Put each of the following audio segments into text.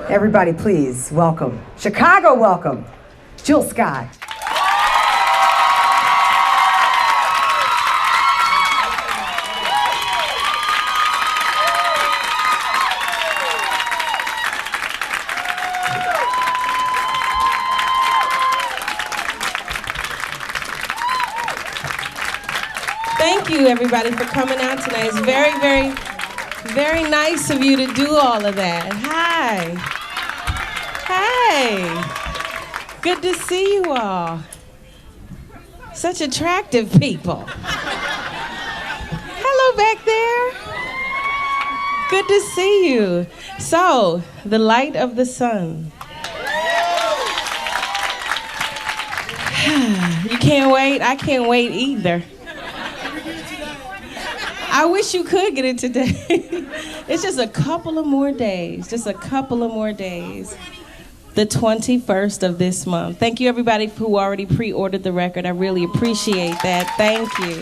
Everybody, please welcome, Chicago welcome, Jill Scott. Thank you, everybody, for coming out tonight. It's very, very, very nice of you to do all of that. Hi. Hey. Good to see you all. Such attractive people. Hello back there. Good to see you. So, the light of the sun. You can't wait? I can't wait either. I wish you could get it today. It's just a couple of more days. Just a couple of more days. The 21st of this month. Thank you, everybody who already pre-ordered the record. I really appreciate that. Thank you.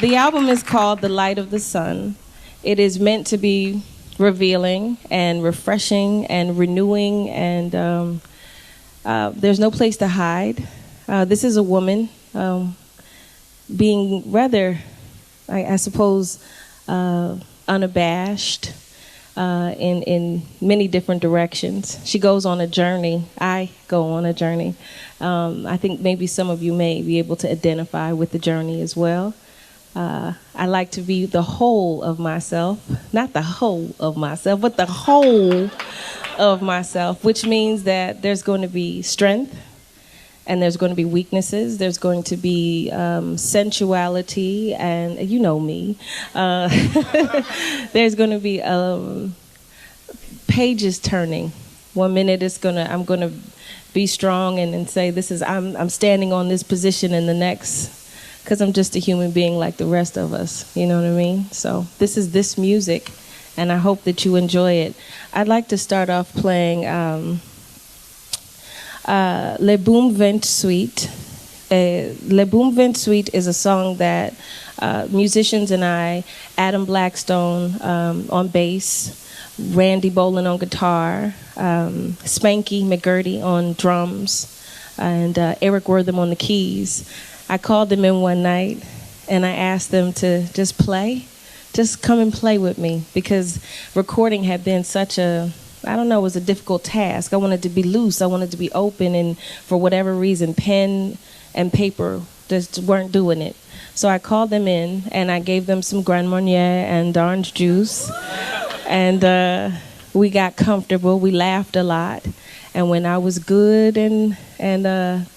The album is called The Light of the Sun. It is meant to be revealing and refreshing and renewing, and there's no place to hide. This is a woman being rather, I suppose, unabashed in many different directions. She goes on a journey. I go on a journey. I think maybe some of you may be able to identify with the journey as well. I like to be the whole of myself, not the whole of myself, but the whole of myself, which means that there's going to be strength, and there's going to be weaknesses. There's going to be sensuality, and you know me. There's going to be pages turning. 1 minute I'm going to be strong and say I'm standing on this position, and the next, because I'm just a human being like the rest of us. You know what I mean? So this is this music, and I hope that you enjoy it. I'd like to start off playing Le Boom Vent Suite. Le Boom Vent Suite is a song that musicians and I, Adam Blackstone on bass, Randy Bolin on guitar, Spanky McGurdy on drums, and Eric Wortham on the keys. I called them in one night and I asked them to just come and play with me, because recording had been such a, I don't know, it was a difficult task. I wanted to be loose. I wanted to be open, and for whatever reason, pen and paper just weren't doing it. So I called them in, and I gave them some Grand Marnier and orange juice, and we got comfortable. We laughed a lot, and when I was good and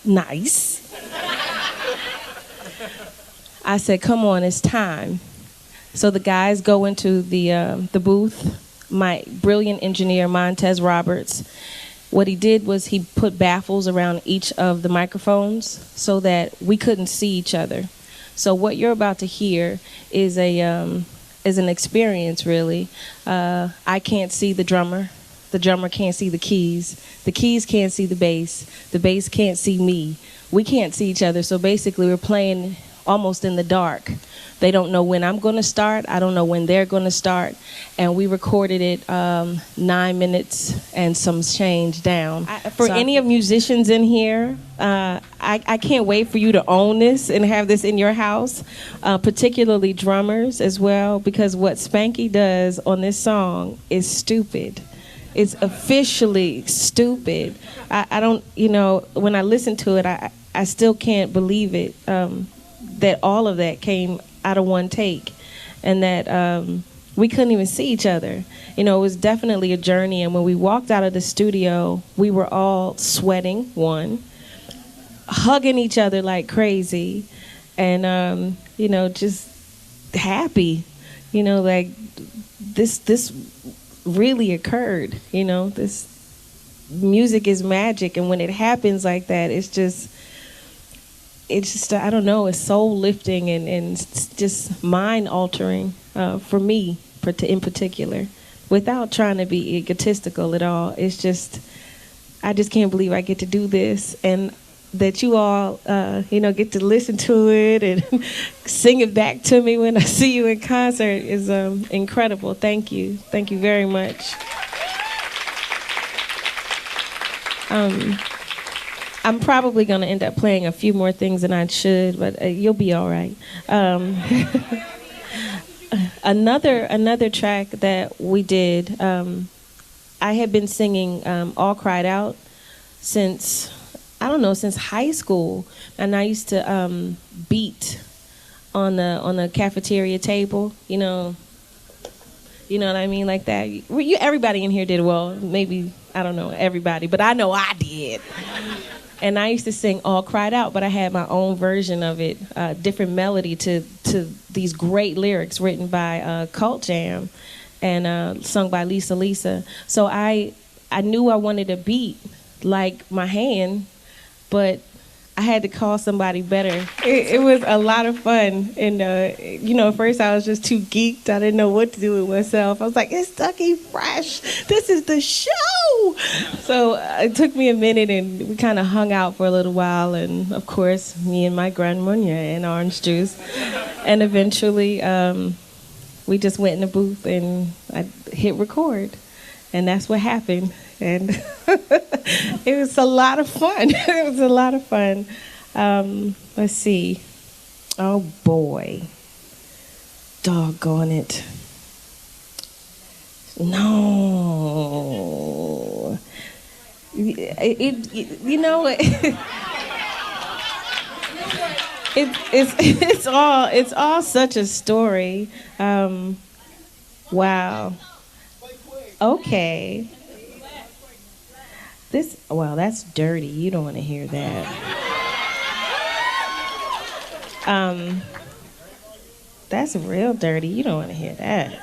nice, I said, "Come on, it's time." So the guys go into the booth. My brilliant engineer, Montez Roberts, what he did was he put baffles around each of the microphones so that we couldn't see each other. So what you're about to hear is an experience, really. I can't see the drummer can't see the keys can't see the bass can't see me. We can't see each other, so basically we're playing almost in the dark. They don't know when I'm going to start. I don't know when they're going to start. And we recorded it 9 minutes and some change down. For any of musicians in here, I can't wait for you to own this and have this in your house, particularly drummers as well, because what Spanky does on this song is stupid. It's officially stupid. I don't, when I listen to it, I still can't believe it, that all of that came out of one take, and that we couldn't even see each other. It was definitely a journey, and when we walked out of the studio, we were all sweating, hugging each other like crazy, and just happy, like this really occurred. This music is magic, and when it happens like that, it's just I don't know, it's soul lifting and just mind altering for me in particular, without trying to be egotistical at all. It's just, I just can't believe I get to do this, and that you all get to listen to it and sing it back to me when I see you in concert is incredible. Thank you very much. I'm probably going to end up playing a few more things than I should, but you'll be all right. Another track that we did, I had been singing All Cried Out since high school, and I used to beat on the cafeteria table, you know what I mean, like that. Everybody in here did. Well, maybe, I don't know everybody, but I know I did. And I used to sing All Cried Out, but I had my own version of it, different melody to these great lyrics written by Cult Jam and sung by Lisa. So I knew I wanted a beat like my hand, but I had to call somebody better. It was a lot of fun. And, at first I was just too geeked. I didn't know what to do with myself. I was like, it's Ducky Fresh. This is the show. So it took me a minute, and we kind of hung out for a little while. And, of course, me and my Grand Marnier and orange juice. And eventually we just went in the booth, and I hit record. And that's what happened. And it was a lot of fun. Let's see. Oh, boy. Doggone it. No. It's all such a story. Wow. Okay. That's dirty. You don't want to hear that. That's real dirty. You don't want to hear that.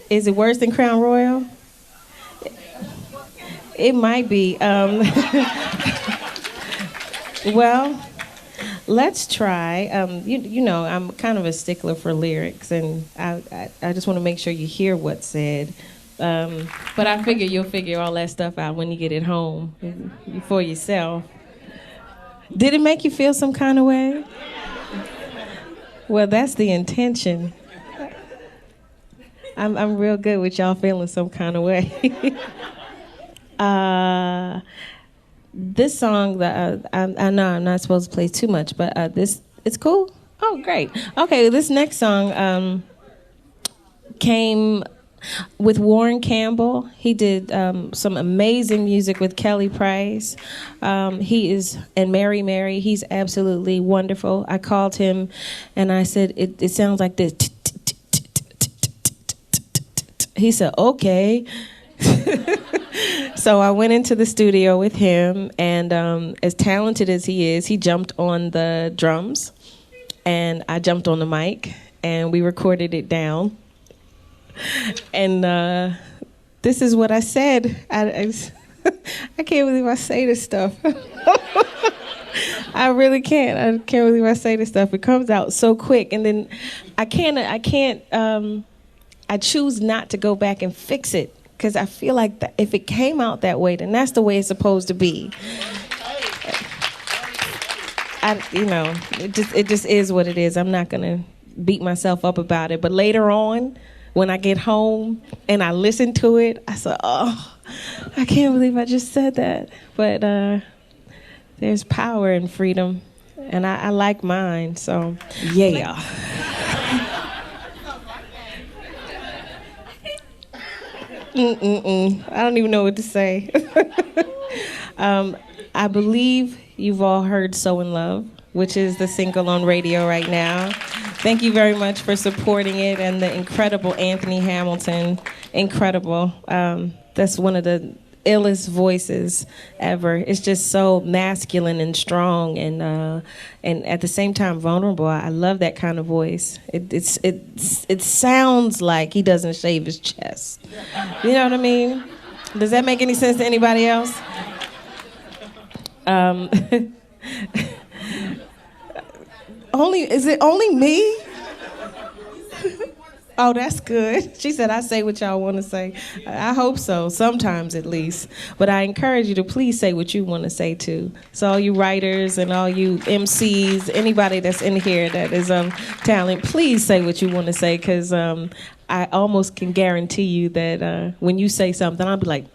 Is it worse than Crown Royal? It might be. Well, let's try. I'm kind of a stickler for lyrics, and I just want to make sure you hear what's said. But I figure you'll figure all that stuff out when you get it home for yourself. Did it make you feel some kind of way? Well, that's the intention. I'm real good with y'all feeling some kind of way. This song that I know I'm not supposed to play too much, but it's cool. Oh, great. Okay, this next song came with Warren Campbell. He did some amazing music with Kelly Price. He is, and Mary, he's absolutely wonderful. I called him and I said, it sounds like this. He said, okay. So I went into the studio with him, and as talented as he is, he jumped on the drums, and I jumped on the mic, and we recorded it down. And this is what I said. I can't believe I say this stuff. I really can't. I can't believe I say this stuff. It comes out so quick, and then I choose not to go back and fix it, because I feel like if it came out that way, then that's the way it's supposed to be. It just is what it is. I'm not gonna beat myself up about it. But later on, when I get home and I listen to it, I say, oh, I can't believe I just said that. But there's power in freedom, and I like mine. So yeah. I don't even know what to say. I believe you've all heard So In Love, which is the single on radio right now. Thank you very much for supporting it, and the incredible Anthony Hamilton. Incredible. That's one of the illest voices ever. It's just so masculine and strong, and at the same time vulnerable. I love that kind of voice. It sounds like he doesn't shave his chest. You know what I mean? Does that make any sense to anybody else? Is it only me? Oh, that's good. She said, I say what y'all want to say. I hope so, sometimes at least. But I encourage you to please say what you want to say, too. So all you writers and all you MCs, anybody that's in here that is talent, please say what you want to say, because I almost can guarantee you that when you say something, I'll be like,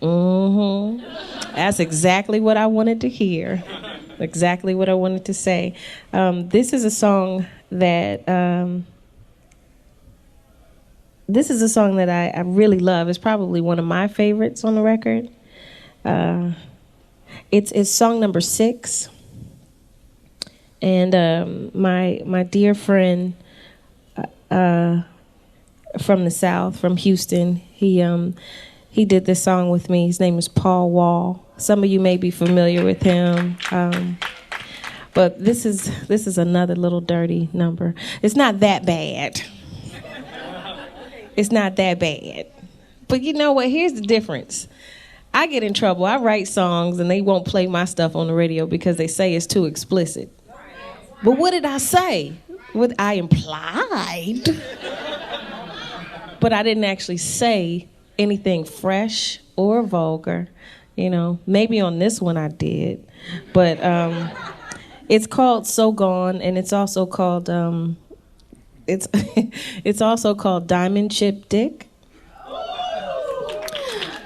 that's exactly what I wanted to hear. Exactly what I wanted to say. This is a song that... This is a song that I really love. It's probably one of my favorites on the record. It's song number 6. And my dear friend from the South, from Houston, he did this song with me. His name is Paul Wall. Some of you may be familiar with him. But this is another little dirty number. It's not that bad. It's not that bad. But you know what? Here's the difference. I get in trouble. I write songs and they won't play my stuff on the radio because they say it's too explicit. But what did I say? What I implied. But I didn't actually say anything fresh or vulgar. You know, maybe on this one I did. But it's called So Gone, and it's also called... It's also called Diamond Chip Dick.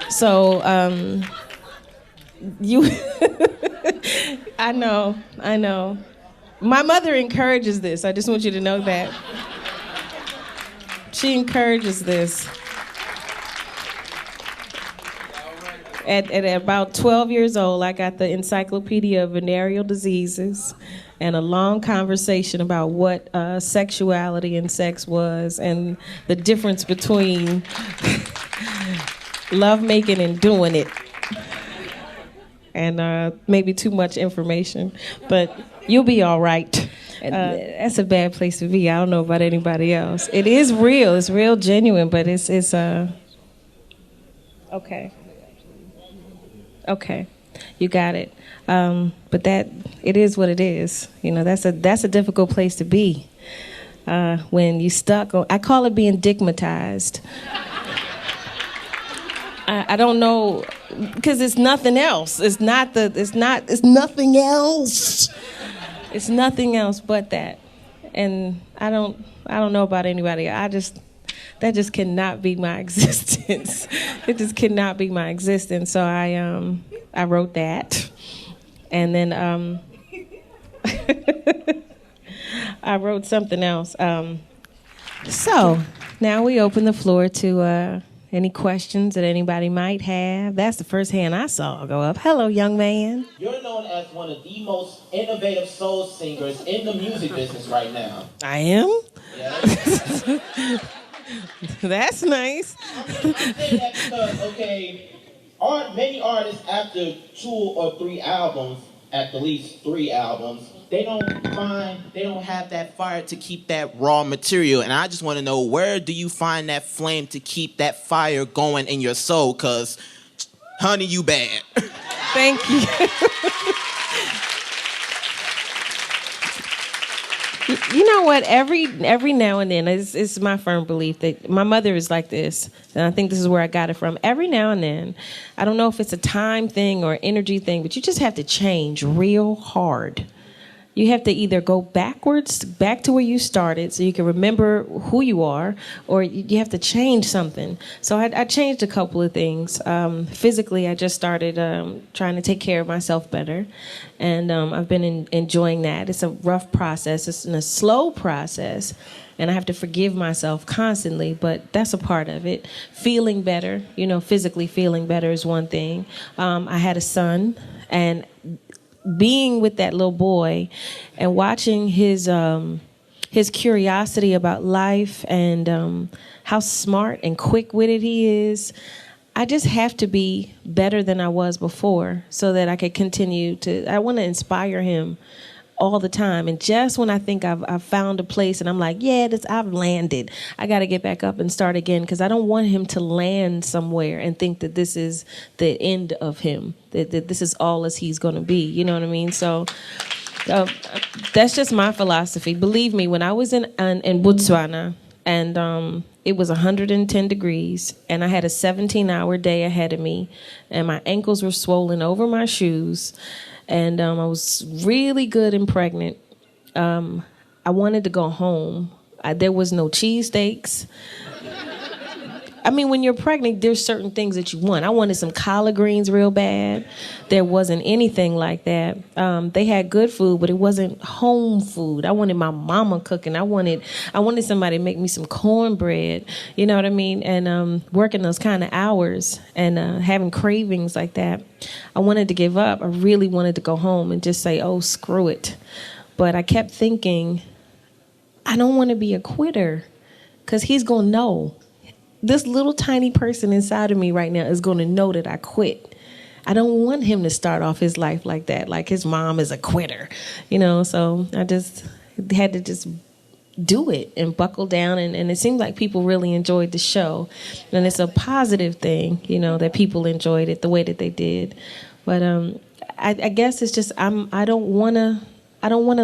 So you, I know. My mother encourages this. I just want you to know that. She encourages this. At about 12 years old, I got the Encyclopedia of Venereal Diseases and a long conversation about what sexuality and sex was and the difference between lovemaking and doing it. And maybe too much information, but you'll be all right. That's a bad place to be. I don't know about anybody else. It is real. It's real genuine, but it's okay. Okay, you got it. But that it is what it is. You know, that's a difficult place to be when you stuck on. I call it being digmatized. I don't know, because it's nothing else. It's nothing else. It's nothing else but that. And I don't know about anybody. That just cannot be my existence. It just cannot be my existence. So I wrote that. And then I wrote something else. So now we open the floor to any questions that anybody might have. That's the first hand I saw go up. Hello, young man. You're known as one of the most innovative soul singers in the music business right now. I am? Yeah. That's nice. I say that because, okay, many artists after 2 or 3 albums, at the least 3 albums, they don't have that fire to keep that raw material. And I just want to know, where do you find that flame to keep that fire going in your soul? Because, honey, you bad. Thank you. You know what? Every now and then, it's my firm belief that my mother is like this, and I think this is where I got it from. Every now and then, I don't know if it's a time thing or energy thing, but you just have to change real hard. You have to either go backwards, back to where you started so you can remember who you are, or you have to change something. So I changed a couple of things. Physically, I just started trying to take care of myself better, and I've been enjoying that. It's a rough process. It's a slow process, and I have to forgive myself constantly, but that's a part of it. Feeling better, physically feeling better is one thing. I had a son, and being with that little boy and watching his curiosity about life and how smart and quick-witted he is, I just have to be better than I was before so that I could continue I want to inspire him all the time. And just when I think I've found a place and I'm like, yeah, I've landed, I got to get back up and start again, because I don't want him to land somewhere and think that this is the end of him, that this is all as he's going to be. You know what I mean? So that's just my philosophy. Believe me, when I was in Botswana, and it was 110 degrees, and I had a 17-hour day ahead of me, and my ankles were swollen over my shoes, and I was really good and pregnant. I wanted to go home. There was no cheesesteaks. I mean, when you're pregnant, there's certain things that you want. I wanted some collard greens real bad. There wasn't anything like that. They had good food, but it wasn't home food. I wanted my mama cooking. I wanted somebody to make me some cornbread. You know what I mean? And working those kind of hours and having cravings like that. I wanted to give up. I really wanted to go home and just say, oh, screw it. But I kept thinking, I don't want to be a quitter, because he's going to know. This little tiny person inside of me right now is going to know that I quit. I don't want him to start off his life like that, like his mom is a quitter, so I just had to just do it and buckle down. And it seemed like people really enjoyed the show. And it's a positive thing, that people enjoyed it the way that they did. But I guess it's just I don't want to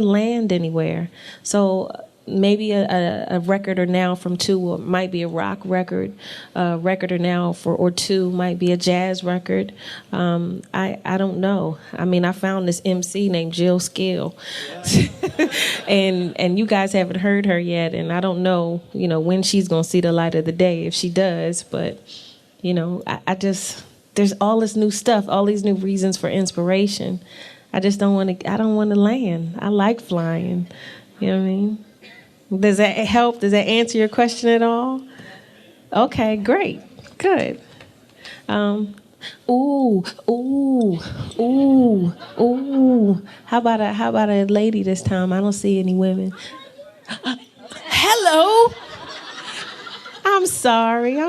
land anywhere. So maybe a record or now from two might be a rock record, a record or now or two might be a jazz record. I don't know. I mean, I found this MC named Jill Skill, and you guys haven't heard her yet, and I don't know, when she's gonna see the light of the day, if she does. But I just, there's all this new stuff, all these new reasons for inspiration. I just don't want to. I don't want to land. I like flying. You know what I mean? Does that help? Does that answer your question at all? Okay, great, good. Ooh. How about a lady this time? I don't see any women. Hello. I'm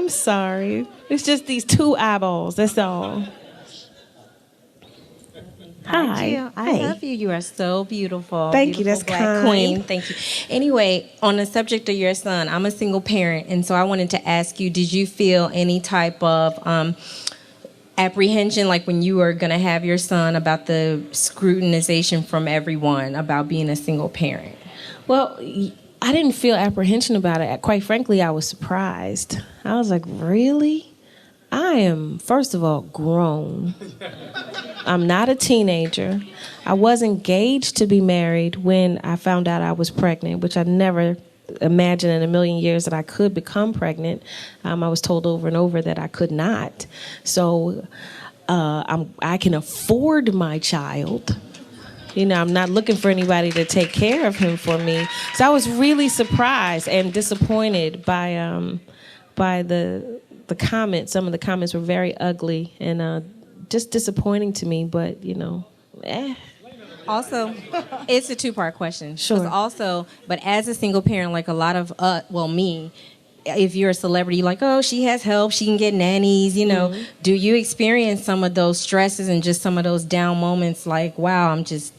sorry. It's just these two eyeballs. That's all. Hi. Jill. I love you. You are so beautiful. Thank you. Beautiful That's Black kind. Queen. Thank you. Anyway, on the subject of your son, I'm a single parent, and so I wanted to ask you, did you feel any type of apprehension, like when you were going to have your son, about the scrutinization from everyone about being a single parent? Well, I didn't feel apprehension about it. Quite frankly, I was surprised. I was like, really? I am, first of all, grown. I'm not a teenager. I was engaged to be married when I found out I was pregnant, which I never imagined in a million years that I could become pregnant. I was told over and over that I could not. So I can afford my child. I'm not looking for anybody to take care of him for me. So I was really surprised and disappointed by the comments. Some of the comments were very ugly and just disappointing to me, but Also, it's a two-part question. Sure. But as a single parent, like a lot of me, if you're a celebrity, you're like, oh, she has help, she can get nannies, Mm-hmm. Do you experience some of those stresses and just some of those down moments, like, wow, I'm just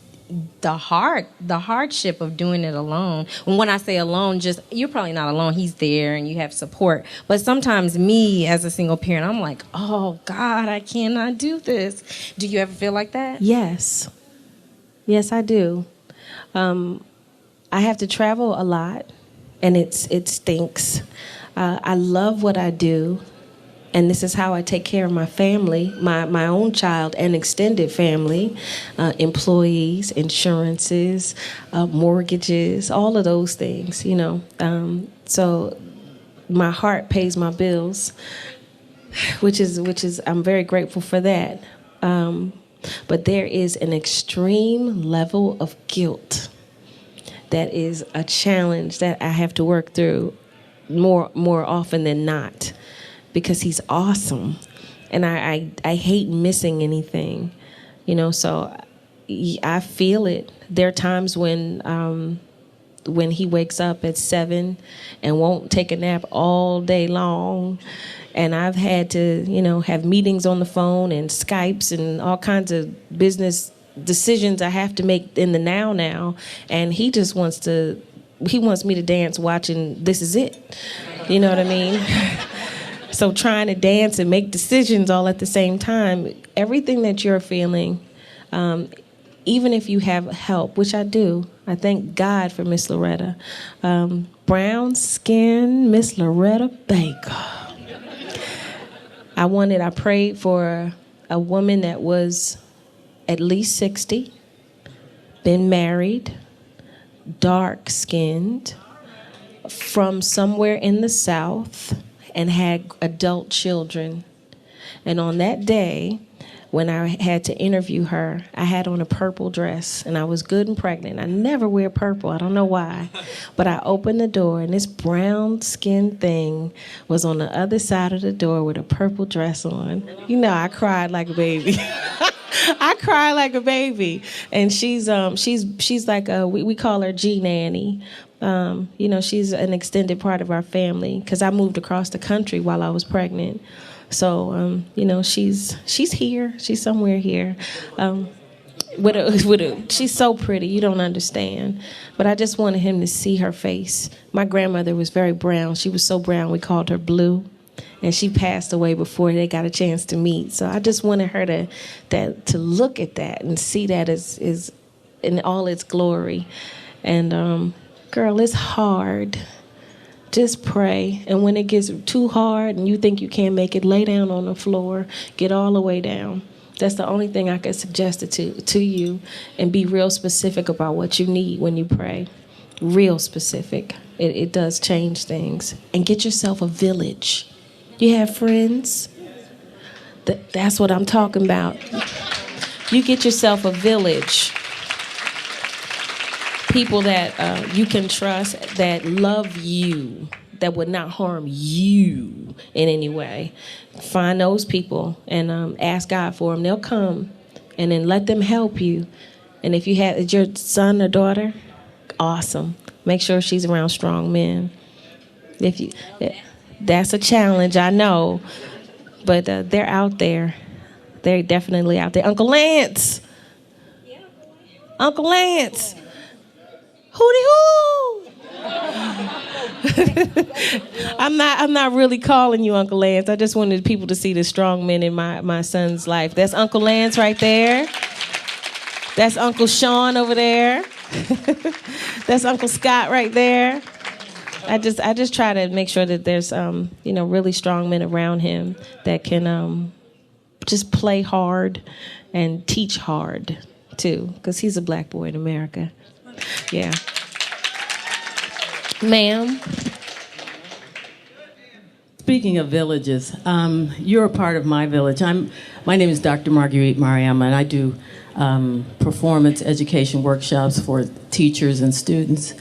the hardship of doing it alone? And when I say alone, just, you're probably not alone, he's there and you have support. But sometimes me as a single parent, I'm like, oh God, I cannot do this. Do you ever feel like that? Yes, I do. I have to travel a lot, and it stinks. I love what I do, and this is how I take care of my family, my own child and extended family, employees, insurances, mortgages, all of those things, So my heart pays my bills, which is I'm very grateful for that. But there is an extreme level of guilt that is a challenge that I have to work through more often than not, because he's awesome, and I hate missing anything, So I feel it. There are times when he wakes up at 7 and won't take a nap all day long. And I've had to, have meetings on the phone and Skypes and all kinds of business decisions I have to make in the now. And he just wants me to dance watching This Is It. You know what I mean? So trying to dance and make decisions all at the same time, everything that you're feeling, even if you have help, which I do, I thank God for Miss Loretta. brown skin Miss Loretta Baker. I prayed for a woman that was at least 60, been married, dark-skinned, from somewhere in the South, and had adult children. And on that day, when I had to interview her, I had on a purple dress, and I was good and pregnant. I never wear purple. I don't know why. But I opened the door, and this brown-skinned thing was on the other side of the door with a purple dress on. You know, I cried like a baby. I cried like a baby. And she's like we call her G Nanny. You know, she's an extended part of our family because I moved across the country while I was pregnant. So, you know, she's here. She's somewhere here. She's so pretty. You don't understand. But I just wanted him to see her face. My grandmother was very brown. She was so brown we called her Blue. And she passed away before they got a chance to meet. So I just wanted her to look at that and see that as in all its glory. And girl, it's hard. Just pray. And when it gets too hard and you think you can't make it, lay down on the floor. Get all the way down. That's the only thing I could suggest it to you. And be real specific about what you need when you pray. Real specific. It does change things. And get yourself a village. You have friends? That's what I'm talking about. You get yourself a village. People that you can trust, that love you, that would not harm you in any way. Find those people and ask God for them. They'll come, and then let them help you. And if you have your son or daughter, awesome. Make sure she's around strong men. That's a challenge, I know, but they're out there. They're definitely out there. Uncle Lance. Uncle Lance. Hootie hoo! I'm not really calling you Uncle Lance. I just wanted people to see the strong men in my son's life. That's Uncle Lance right there. That's Uncle Shone over there. That's Uncle Scott right there. I just try to make sure that there's really strong men around him that can just play hard and teach hard too, because he's a black boy in America. Yeah. Ma'am. Speaking of villages, you're a part of my village. My name is Dr. Marguerite Mariama, and I do performance education workshops for teachers and students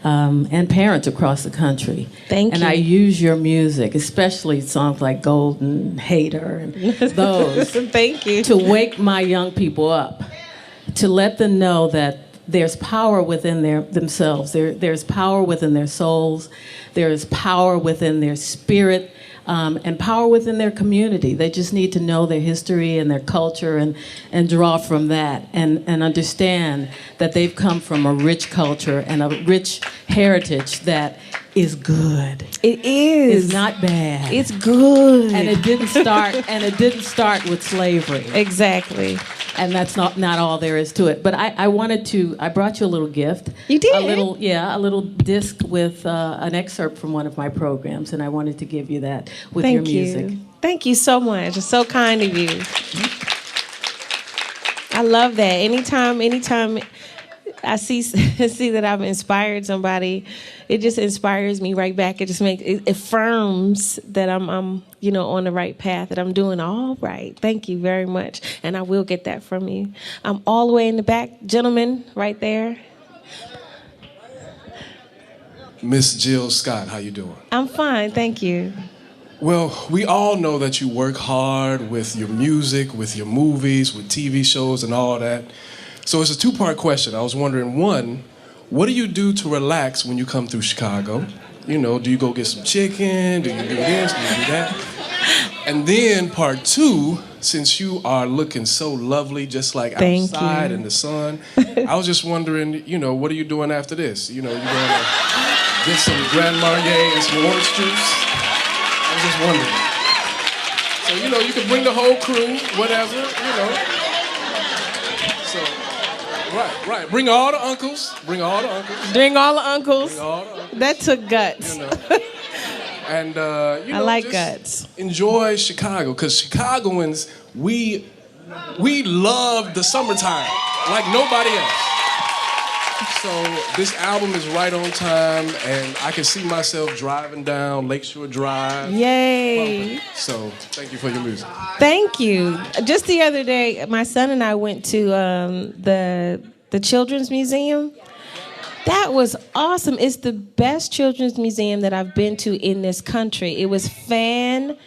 and parents across the country. Thank you. And I use your music, especially songs like Golden, Hater, and those. Thank you. To wake my young people up, to let them know that there's power within themselves. There's power within their souls. There's power within their spirit, and power within their community. They just need to know their history and their culture and draw from that and understand that they've come from a rich culture and a rich heritage that is good. It is. It's not bad. It's good. And it didn't start with slavery. Exactly. And that's not all there is to it. But I brought you a little gift. You did? A little disc with an excerpt from one of my programs, and I wanted to give you that with your music. Thank you so much. It's so kind of you. I love that. Anytime I see that I've inspired somebody, it just inspires me right back. It affirms that I'm on the right path, that I'm doing all right. Thank you very much. And I will get that from you. I'm all the way in the back, gentleman, right there. Miss Jill Scott, how you doing? I'm fine, thank you. Well, we all know that you work hard with your music, with your movies, with TV shows and all that. So it's a two-part question. I was wondering, one, what do you do to relax when you come through Chicago? Do you go get some chicken? Do you do this? Do you do that? And then part two, since you are looking so lovely, just like outside in the sun, I was just wondering, what are you doing after this? You going to get some Grand Marnier and some orange juice? I was just wondering. So, you can bring the whole crew, whatever, So, Right. Bring all the uncles. Bring all the uncles. Bring all the uncles. Bring all the uncles. That took guts. You know. And you know, I like just guts. enjoy Chicago, because Chicagoans, we love the summertime like nobody else. So this album is right on time, and I can see myself driving down Lakeshore Drive. Yay. So thank you for your music. Thank you. Just the other day, my son and I went to the Children's Museum. That was awesome. It's the best children's museum that I've been to in this country. It was fantastic.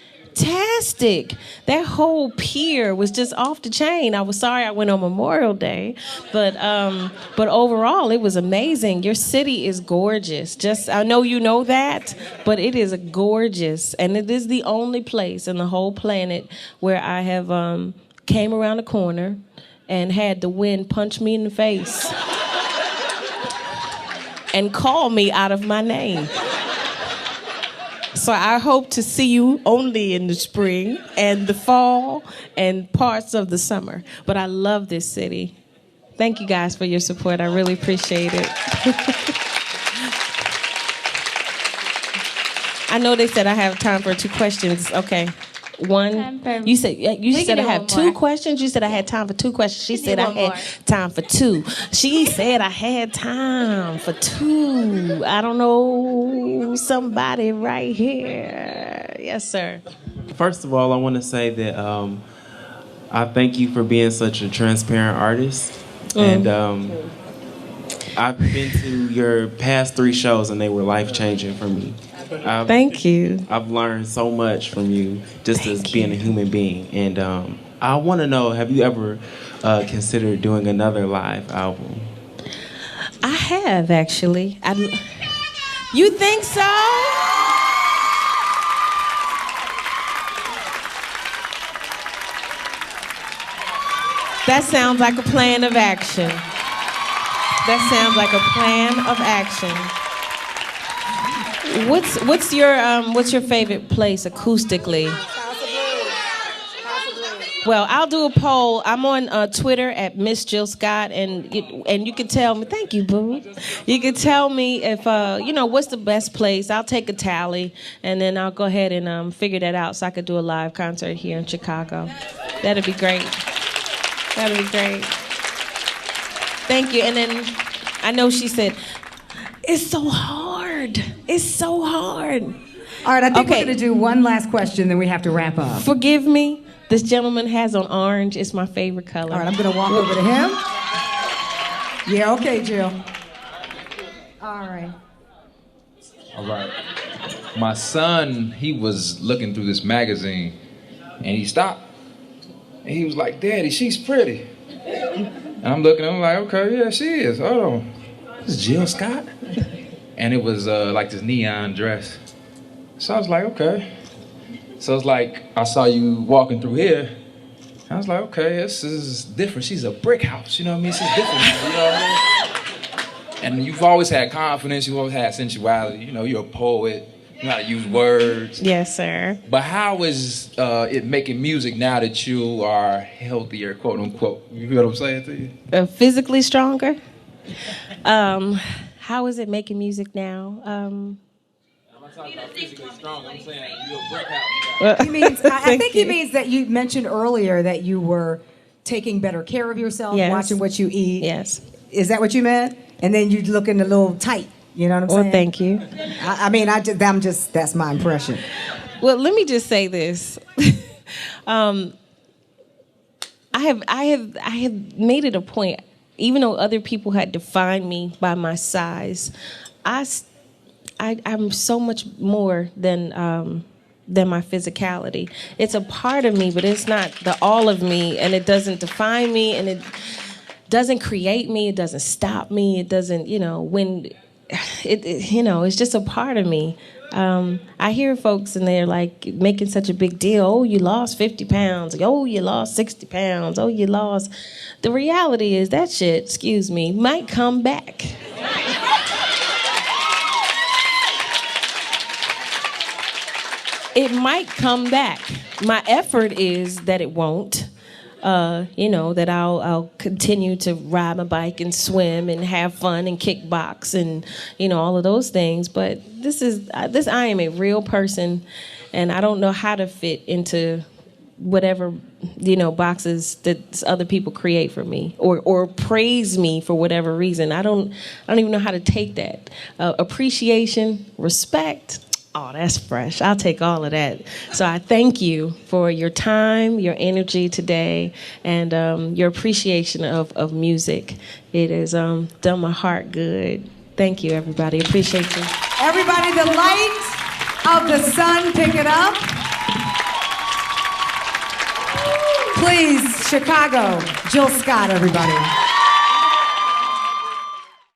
That whole pier was just off the chain. I was sorry I went on Memorial Day, but overall it was amazing. Your city is gorgeous. I know you know that, but it is gorgeous, and it is the only place in the whole planet where I have came around the corner and had the wind punch me in the face and call me out of my name. So I hope to see you only in the spring and the fall and parts of the summer. But I love this city. Thank you guys for your support. I really appreciate it. I know they said I have time for 2 questions. Okay. One. You said I have 2 questions. You said I had time for 2 questions. She said I had time for 2. She said I had time for 2. I don't know, somebody right here. Yes, sir. First of all, I want to say that I thank you for being such a transparent artist. And I've been to your past 3 shows, and they were life-changing for me. Thank you. I've learned so much from you just as being a human being. And I want to know, have you ever considered doing another live album? I have, actually. You think so? That sounds like a plan of action. That sounds like a plan of action. What's your favorite place acoustically? Well, I'll do a poll. I'm on Twitter at Miss Jill Scott, and you can tell me. Thank you, boo. You can tell me if what's the best place. I'll take a tally, and then I'll go ahead and figure that out so I could do a live concert here in Chicago. That'd be great. That'd be great. Thank you. And then I know she said, it's so hard. It's so hard. All right, I think we're going to do one last question, then we have to wrap up. Forgive me. This gentleman has on orange. It's my favorite color. All right, I'm going to walk over to him. Yeah, okay, Jill. All right. All right. My son, he was looking through this magazine, and he stopped. And he was like, Daddy, she's pretty. And I'm looking, I'm like, okay, yeah, she is. Hold on. This is Jill Scott? And it was like this neon dress. So I was like, okay. So it's like, I saw you walking through here. I was like, okay, this is different. She's a brick house, you know what I mean? She's different, you know what I mean? And you've always had confidence, you've always had sensuality. You know, you're a poet, you know how to use words. Yes, sir. But how is it making music now that you are healthier, quote unquote? You hear what I'm saying to you? Physically stronger? How is it making music now? I'm not talking about physically strong. I'm saying you're a brick house. He means, I think he means that you mentioned earlier that you were taking better care of yourself, Yes. watching what you eat. Yes. Is that what you meant? And then you looking a little tight. You know what I'm saying? Well, thank you. That's my impression. Well, let me just say this. I have made it a point, even though other people had defined me by my size, I'm so much more than my physicality. It's a part of me, but it's not the all of me, and it doesn't define me, and it doesn't create me. It doesn't stop me. It doesn't, it's just a part of me. I hear folks and they're like making such a big deal. Oh, you lost 50 pounds. Oh, you lost 60 pounds. Oh, you lost. The reality is that shit, excuse me, might come back. It might come back. My effort is that it won't. that I'll continue to ride my bike and swim and have fun and kickbox and, all of those things. But I am a real person, and I don't know how to fit into whatever, boxes that other people create for me or praise me for whatever reason. I don't even know how to take that. Appreciation, respect. Oh, that's fresh. I'll take all of that. So I thank you for your time, your energy today, and your appreciation of music. It has done my heart good. Thank you, everybody. Appreciate you. Everybody, the light of the sun, pick it up. Please, Chicago, Jill Scott, everybody.